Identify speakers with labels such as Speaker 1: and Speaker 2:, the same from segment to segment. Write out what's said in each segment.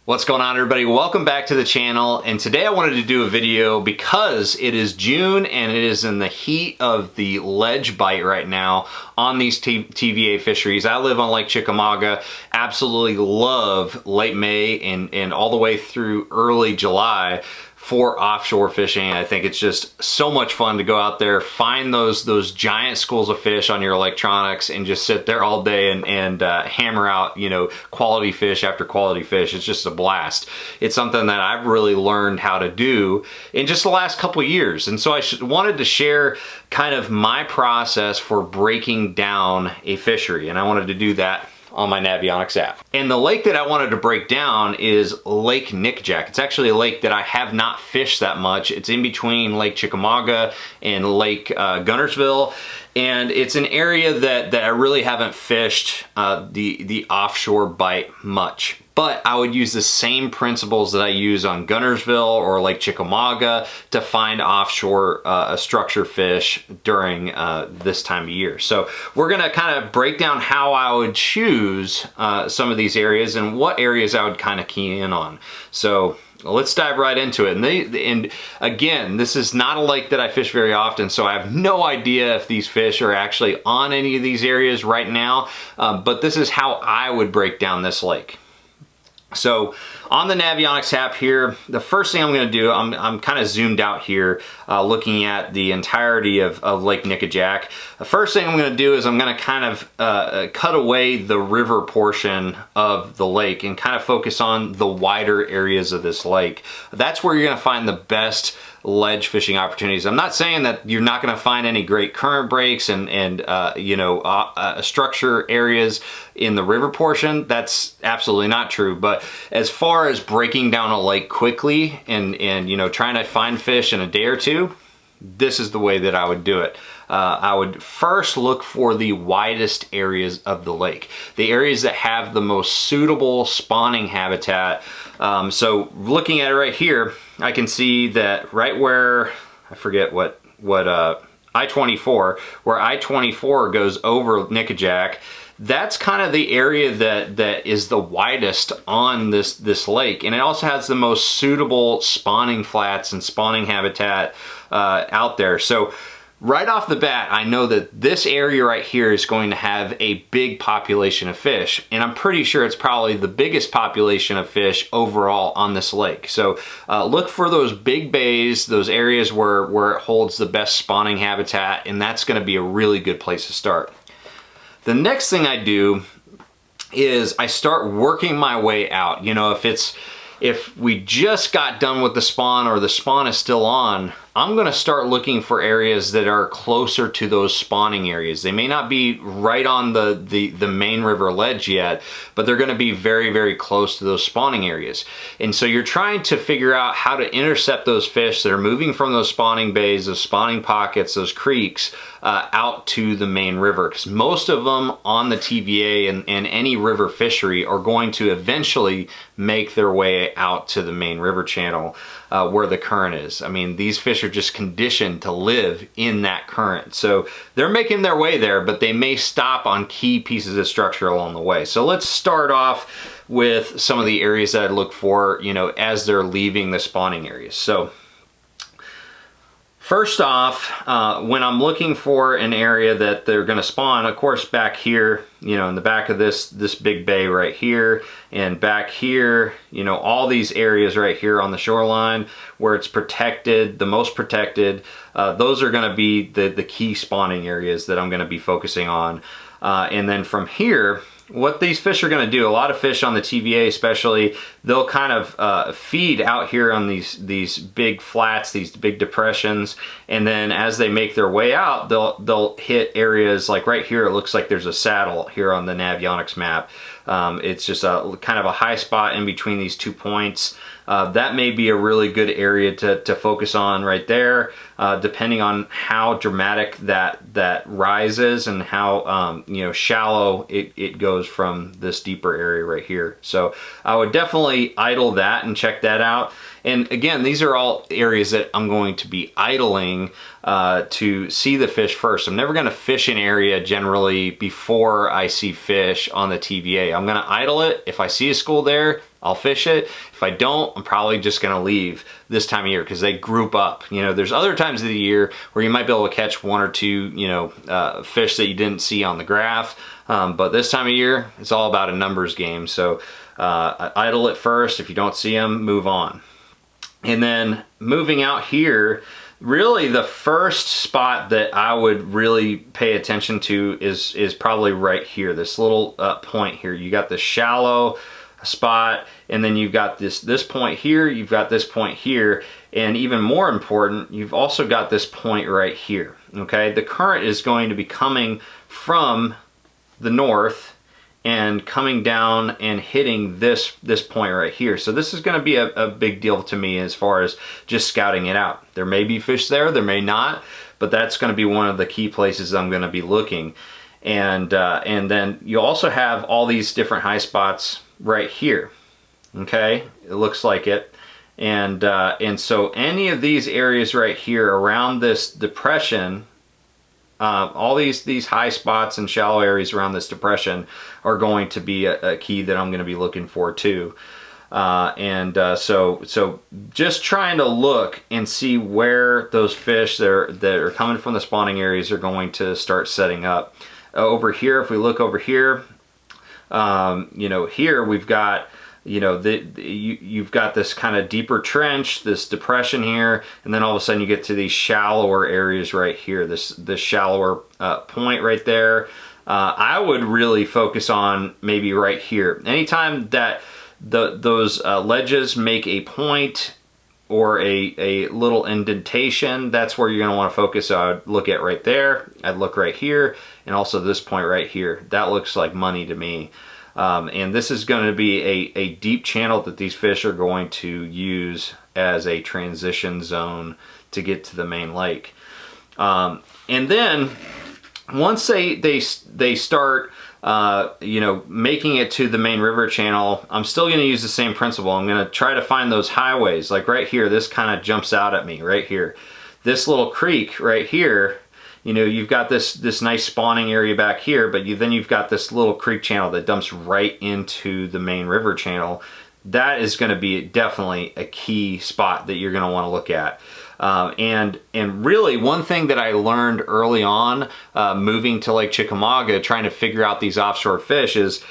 Speaker 1: What's going on, everybody? Welcome back to the channel, and today I wanted to do a video because it is June and it is in the heat of the ledge bite right now on these TVA fisheries. I live on Lake Chickamauga, absolutely love late May and all the way through early July for offshore fishing. I think it's just so much fun to go out there, find those giant schools of fish on your electronics and just sit there all day and hammer out, you know, quality fish after quality fish. It's just a blast. It's something that I've really learned how to do in just the last couple of years. And so I wanted to share kind of my process for breaking down a fishery, and I wanted to do that on my Navionics app. And the lake that I wanted to break down is Lake Nickajack. It's actually a lake that I have not fished that much. It's in between Lake Chickamauga and Lake Guntersville. And it's an area that I really haven't fished the offshore bite much. But I would use the same principles that I use on Guntersville or Lake Chickamauga to find offshore structure fish during this time of year. So we're gonna kind of break down how I would choose some of these areas and what areas I would kind of key in on. So let's dive right into it. And again, this is not a lake that I fish very often, so I have no idea if these fish are actually on any of these areas right now, but this is how I would break down this lake. So on the Navionics app here, the first thing I'm going to do, I'm kind of zoomed out here looking at the entirety of Lake Nickajack. The first thing I'm going to do is I'm going to kind of cut away the river portion of the lake and kind of focus on the wider areas of this lake. That's where you're going to find the best ledge fishing opportunities. I'm not saying that you're not going to find any great current breaks and structure areas in the river portion. That's absolutely not true. But as far as breaking down a lake quickly and you know, trying to find fish in a day or two, this is the way that I would do it. I would first look for the widest areas of the lake, the areas that have the most suitable spawning habitat. So looking at it right here, I can see that right where, I forget what I-24, where I-24 goes over Nickajack, that's kind of the area that is the widest on this lake, and it also has the most suitable spawning flats and spawning habitat out there. So right off the bat, I know that this area right here is going to have a big population of fish, and I'm pretty sure it's probably the biggest population of fish overall on this lake. So look for those big bays, those areas where it holds the best spawning habitat, and that's going to be a really good place to start. The next thing I do is I start working my way out. You know, if we just got done with the spawn or the spawn is still on, I'm gonna start looking for areas that are closer to those spawning areas. They may not be right on the main river ledge yet, but they're gonna be very, very close to those spawning areas. And so you're trying to figure out how to intercept those fish that are moving from those spawning bays, those spawning pockets, those creeks, out to the main river. Because most of them on the TVA and any river fishery are going to eventually make their way out to the main river channel where the current is. I mean, these fish are just conditioned to live in that current. So they're making their way there, but they may stop on key pieces of structure along the way. So let's start off with some of the areas that I look for, you know, as they're leaving the spawning areas. So first off, when I'm looking for an area that they're going to spawn, of course, back here, you know, in the back of this big bay right here, and back here, you know, all these areas right here on the shoreline where it's protected, the most protected, those are going to be the key spawning areas that I'm going to be focusing on. And then from here, what these fish are going to do, a lot of fish on the TVA especially, they'll kind of feed out here on these big flats, these big depressions, and then as they make their way out, they'll hit areas like right here. It looks like there's a saddle here on the Navionics map. It's just a kind of a high spot in between these 2 points. That may be a really good area to focus on right there, depending on how dramatic that rise is and how you know, shallow it goes from this deeper area right here. So I would definitely idle that and check that out. And again, these are all areas that I'm going to be idling to see the fish first. I'm never going to fish an area generally before I see fish on the TVA. I'm going to idle it. If I see a school there, I'll fish it. If I don't, I'm probably just going to leave this time of year because they group up. You know, there's other times of the year where you might be able to catch one or two, you know, fish that you didn't see on the graph. But this time of year, it's all about a numbers game. So idle it first. If you don't see them, move on. And then moving out here, really the first spot that I would really pay attention to is probably right here, this little point here. You got the shallow spot, and then you've got this point here, you've got this point here, and even more important, you've also got this point right here. Okay, the current is going to be coming from the north and coming down and hitting this point right here. So this is going to be a big deal to me as far as just scouting it out. There may be fish there, there may not, but that's going to be one of the key places I'm going to be looking. And then you also have all these different high spots right here. Okay, it looks like it. And so any of these areas right here around this depression, all these high spots and shallow areas around this depression are going to be a key that I'm going to be looking for too. So just trying to look and see where those fish that are coming from the spawning areas are going to start setting up. Over here, if we look over here, you know, here we've got, you know, you've got this kind of deeper trench, this depression here, and then all of a sudden you get to these shallower areas right here, this shallower point right there. I would really focus on maybe right here. Anytime that those ledges make a point or a little indentation, that's where you're going to want to focus. So I'd look at right there, I'd look right here, and also this point right here. That looks like money to me. And this is going to be a deep channel that these fish are going to use as a transition zone to get to the main lake. And then once they start you know, making it to the main river channel, I'm still going to use the same principle. I'm going to try to find those highways. Like right here, this kind of jumps out at me right here. This little creek right here, you know, you've got this nice spawning area back here, but then you've got this little creek channel that dumps right into the main river channel. That is going to be definitely a key spot that you're going to want to look at. And really one thing that I learned early on moving to Lake Chickamauga, trying to figure out these offshore fish is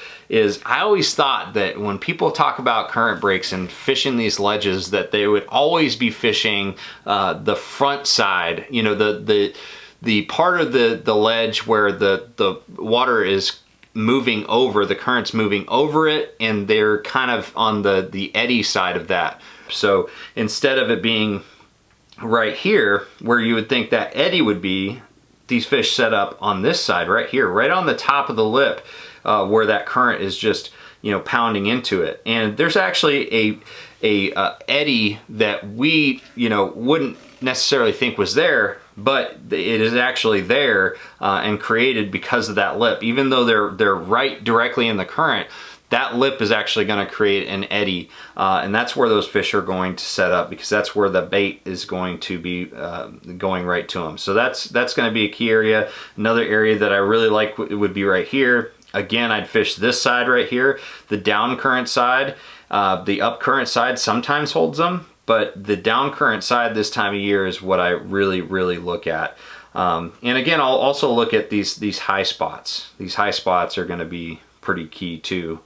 Speaker 1: I always thought that when people talk about current breaks and fishing these ledges, that they would always be fishing the front side, you know, the part of the ledge where the water is moving over, the current's moving over it, and they're kind of on the eddy side of that. So instead of it being right here where you would think that eddy would be, these fish set up on this side right here, right on the top of the lip, where that current is just, you know, pounding into it. And there's actually a eddy that we, you know, wouldn't necessarily think was there, but it is actually there and created because of that lip. Even though they're right directly in the current, that lip is actually going to create an eddy, and that's where those fish are going to set up, because that's where the bait is going to be going right to them. So that's going to be a key area. Another area that I really like would be right here. Again, I'd fish this side right here. The down current side, the up current side sometimes holds them, but the down current side this time of year is what I really look at. And again, I'll also look at these high spots. These high spots are going to be pretty key too.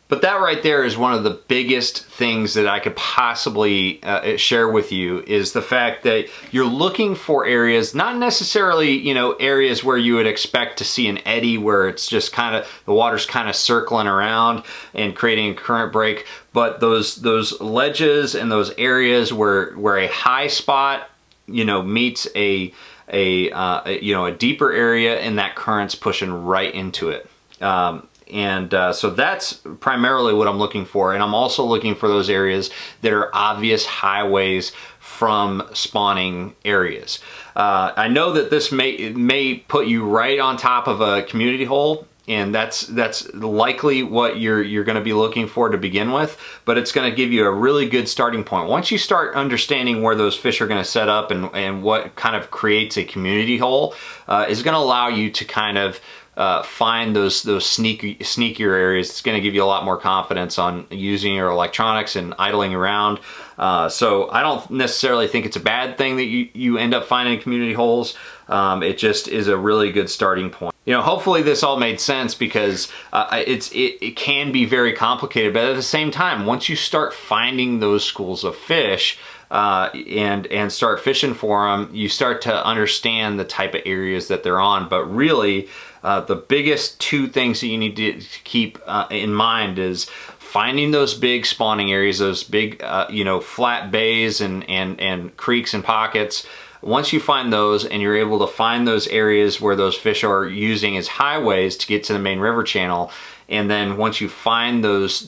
Speaker 1: But that right there is one of the biggest things that I could possibly share with you, is the fact that you're looking for areas, not necessarily, you know, areas where you would expect to see an eddy where it's just kind of, the water's kind of circling around and creating a current break, but those ledges and those areas where a high spot, you know, meets a deeper area and that current's pushing right into it. So that's primarily what I'm looking for. And I'm also looking for those areas that are obvious highways from spawning areas. I know that this may put you right on top of a community hole, and that's likely what you're going to be looking for to begin with, but it's going to give you a really good starting point. Once you start understanding where those fish are going to set up and what kind of creates a community hole, is going to allow you to kind of find those sneakier areas. It's going to give you a lot more confidence on using your electronics and idling around. So I don't necessarily think it's a bad thing that you end up finding community holes. It just is a really good starting point. You know, hopefully this all made sense, because it can be very complicated, but at the same time, once you start finding those schools of fish, and start fishing for them, you start to understand the type of areas that they're on. But really, the biggest two things that you need to keep in mind is finding those big spawning areas, those big, you know, flat bays and creeks and pockets. Once you find those and you're able to find those areas where those fish are using as highways to get to the main river channel, and then once you find those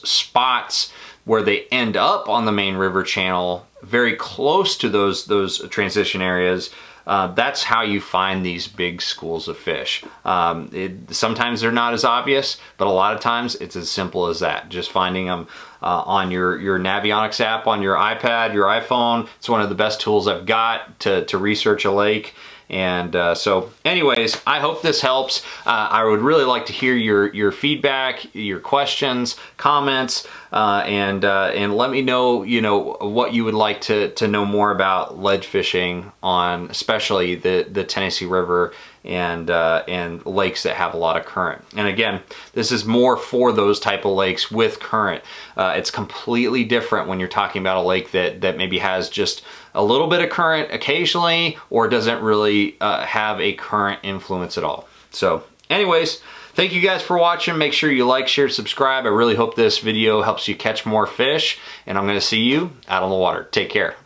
Speaker 1: spots where they end up on the main river channel, very close to those transition areas, that's how you find these big schools of fish. Sometimes they're not as obvious, but a lot of times it's as simple as that. Just finding them on your Navionics app on your iPad, your iPhone. It's one of the best tools I've got to research a lake. And so anyways, I hope this helps. I would really like to hear your feedback, your questions, comments, and let me know, you know, what you would like to know more about ledge fishing on, especially the Tennessee River and lakes that have a lot of current. And again, this is more for those type of lakes with current. It's completely different when you're talking about a lake that maybe has just a little bit of current occasionally, or doesn't really have a current influence at all. So anyways, thank you guys for watching. Make sure you like, share, subscribe. I really hope this video helps you catch more fish, and I'm gonna see you out on the water. Take care.